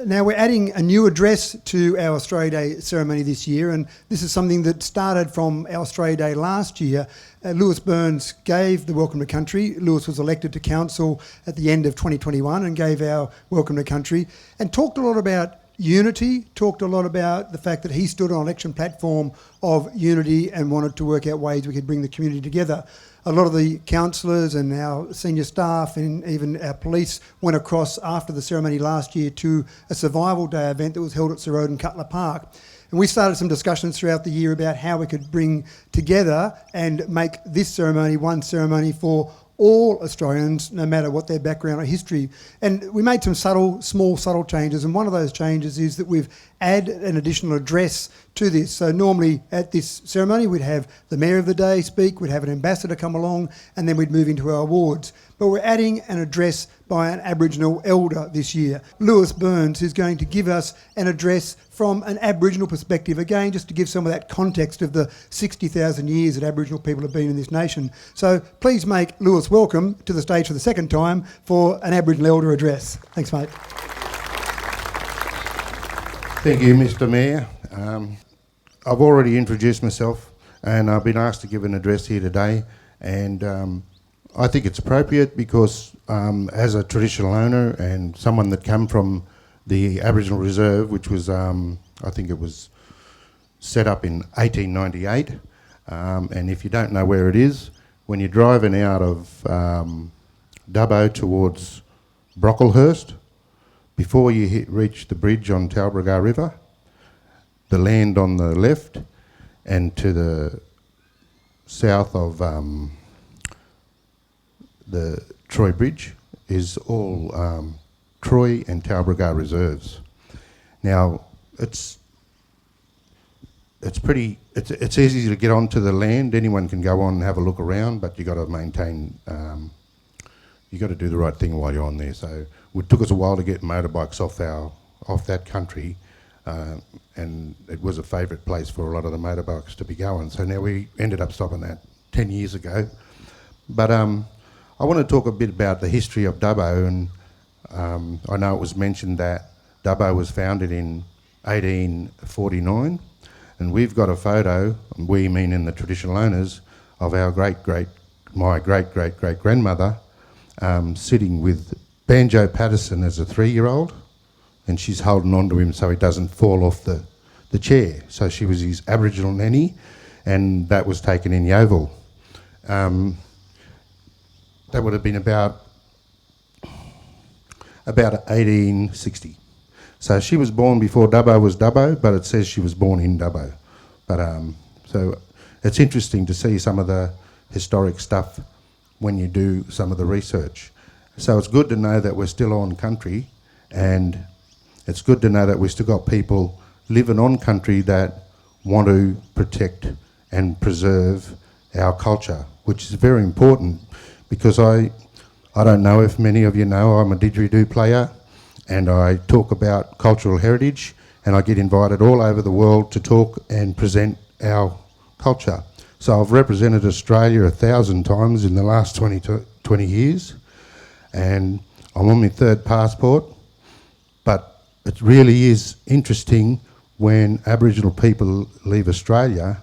Now we're adding a new address to our Australia Day ceremony this year, and this is something that started from our Australia Day last year. Lewis Burns gave the Welcome to Country. Lewis was elected to council at the end of 2021 and gave our Welcome to Country and talked a lot about unity, talked a lot about the fact that he stood on an election platform of unity and wanted to work out ways we could bring the community together. A lot of the councillors and our senior staff and even our police went across after the ceremony last year to a Survival Day event that was held at Sir Roden Cutler Park. And we started some discussions throughout the year about how we could bring together and make this ceremony one ceremony for all Australians, no matter what their background or history. And we made some small subtle changes, and one of those changes is that we've added an additional address to this. So normally at this ceremony we'd have the Mayor of the Day speak, we'd have an ambassador come along, and then we'd move into our awards. But we're adding an address by an Aboriginal elder this year. Lewis Burns is going to give us an address from an Aboriginal perspective, again just to give some of that context of the 60,000 years that Aboriginal people have been in this nation. So please make Lewis welcome to the stage for the second time for an Aboriginal elder address. Thanks, mate. Thank you, Mr. Mayor. I've already introduced myself and I've been asked to give an address here today, and I think it's appropriate because as a traditional owner and someone that came from the Aboriginal Reserve, which was, I think it was set up in 1898, and if you don't know where it is, when you're driving out of Dubbo towards Brocklehurst, before you reach the bridge on Talbragar River, the land on the left and to the south of the Troy Bridge is all Troy and Talbragar reserves. Now it's easy to get onto the land. Anyone can go on and have a look around, but you got to maintain. You got to do the right thing while you're on there. So it took us a while to get motorbikes off that country, and it was a favourite place for a lot of the motorbikes to be going. So now we ended up stopping that 10 years ago. But I want to talk a bit about the history of Dubbo, and I know it was mentioned that Dubbo was founded in 1849, and we've got a photo, and we meaning the traditional owners, of our my great-great-great-grandmother sitting with Banjo Patterson as a 3-year-old, and she's holding on to him so he doesn't fall off the chair. So she was his Aboriginal nanny, and that was taken in Yeovil. That would have been about 1860. So she was born before Dubbo was Dubbo, but it says she was born in Dubbo. But so it's interesting to see some of the historic stuff when you do some of the research. So it's good to know that we're still on country, and it's good to know that we've still got people living on country that want to protect and preserve our culture, which is very important, because I don't know if many of you know, I'm a didgeridoo player and I talk about cultural heritage, and I get invited all over the world to talk and present our culture. So I've represented Australia 1,000 times in the last 20 years, and I'm on my 3rd passport. But it really is interesting when Aboriginal people leave Australia,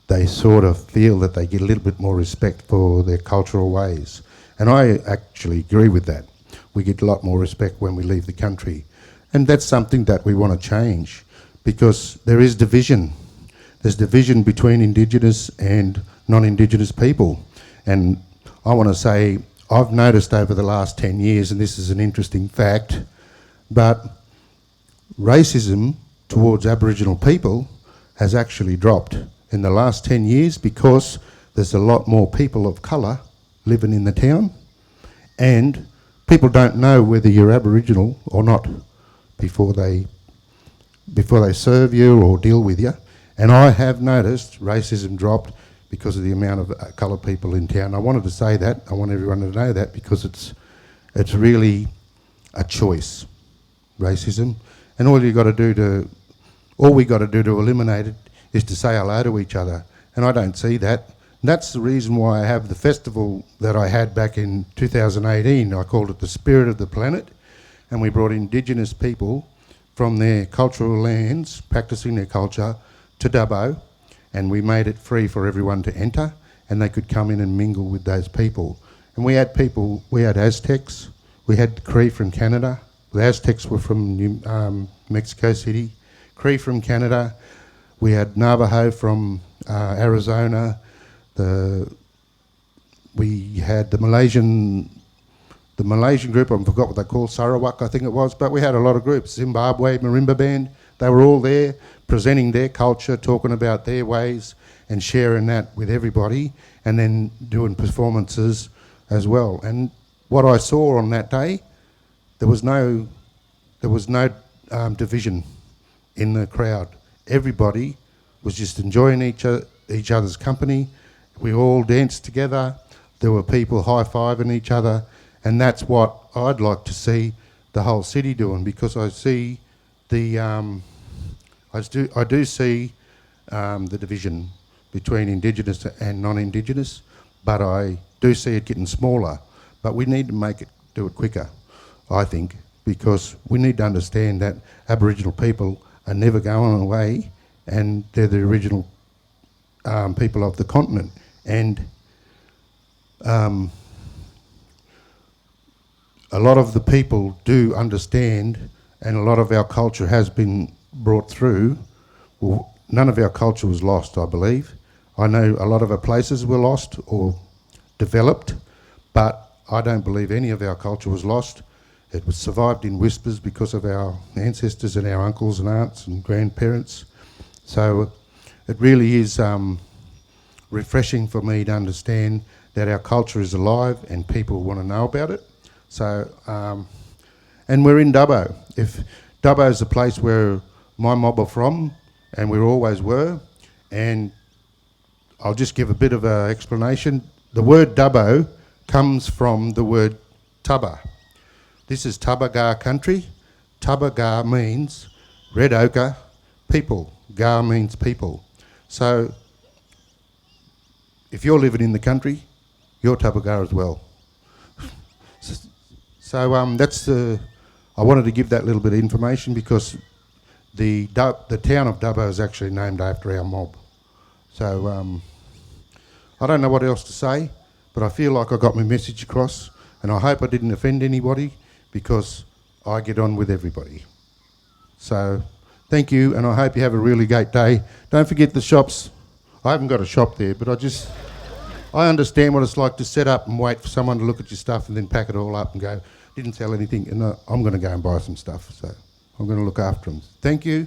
they sort of feel that they get a little bit more respect for their cultural ways. And I actually agree with that. We get a lot more respect when we leave the country. And that's something that we want to change, because there is division. There's division between Indigenous and non-Indigenous people. And I want to say, I've noticed over the last 10 years, and this is an interesting fact, but racism towards Aboriginal people has actually dropped in the last 10 years, because there's a lot more people of colour living in the town, and people don't know whether you're Aboriginal or not before they serve you or deal with you. And I have noticed racism dropped because of the amount of coloured people in town. I wanted to say that. I want everyone to know that, because it's really a choice, racism. And all we got to do to eliminate it is to say hello to each other. And I don't see that. And that's the reason why I have the festival that I had back in 2018. I called it the Spirit of the Planet, and we brought Indigenous people from their cultural lands, practicing their culture, to Dubbo, and we made it free for everyone to enter, and they could come in and mingle with those people. And we had people, we had Aztecs, we had Cree from Canada. The Aztecs were from Mexico City, Cree from Canada. We had Navajo from Arizona. We had the Malaysian group, I forgot what they called, Sarawak I think it was, but we had a lot of groups. Zimbabwe, Marimba Band, they were all there presenting their culture, talking about their ways and sharing that with everybody, and then doing performances as well. And what I saw on that day, there was no division in the crowd. Everybody was just enjoying each other's company. We all danced together. There were people high-fiving each other, and that's what I'd like to see the whole city doing, because I see I do see the division between Indigenous and non-Indigenous, but I do see it getting smaller. But we need to do it quicker, I think, because we need to understand that Aboriginal people are never going away, and they're the original people of the continent. And a lot of the people do understand, and a lot of our culture has been brought through. Well, none of our culture was lost, I believe. I know a lot of our places were lost or developed, but I don't believe any of our culture was lost. It was survived in whispers because of our ancestors and our uncles and aunts and grandparents. So it really is refreshing for me to understand that our culture is alive and people want to know about it. So, and we're in Dubbo. If Dubbo is the place where my mob are from, and we always were, and I'll just give a bit of an explanation. The word Dubbo comes from the word Tubba. This is Tubba-Gar country. Tubba-Gar means red ochre, people. Gar means people. So if you're living in the country, you're Tubba-Gar as well. So I wanted to give that little bit of information because the town of Dubbo is actually named after our mob. So I don't know what else to say, but I feel like I got my message across, and I hope I didn't offend anybody, because I get on with everybody. So thank you, and I hope you have a really great day. Don't forget the shops. I haven't got a shop there, but I understand what it's like to set up and wait for someone to look at your stuff and then pack it all up and go, didn't sell anything, and I'm going to go and buy some stuff. So I'm going to look after them. Thank you.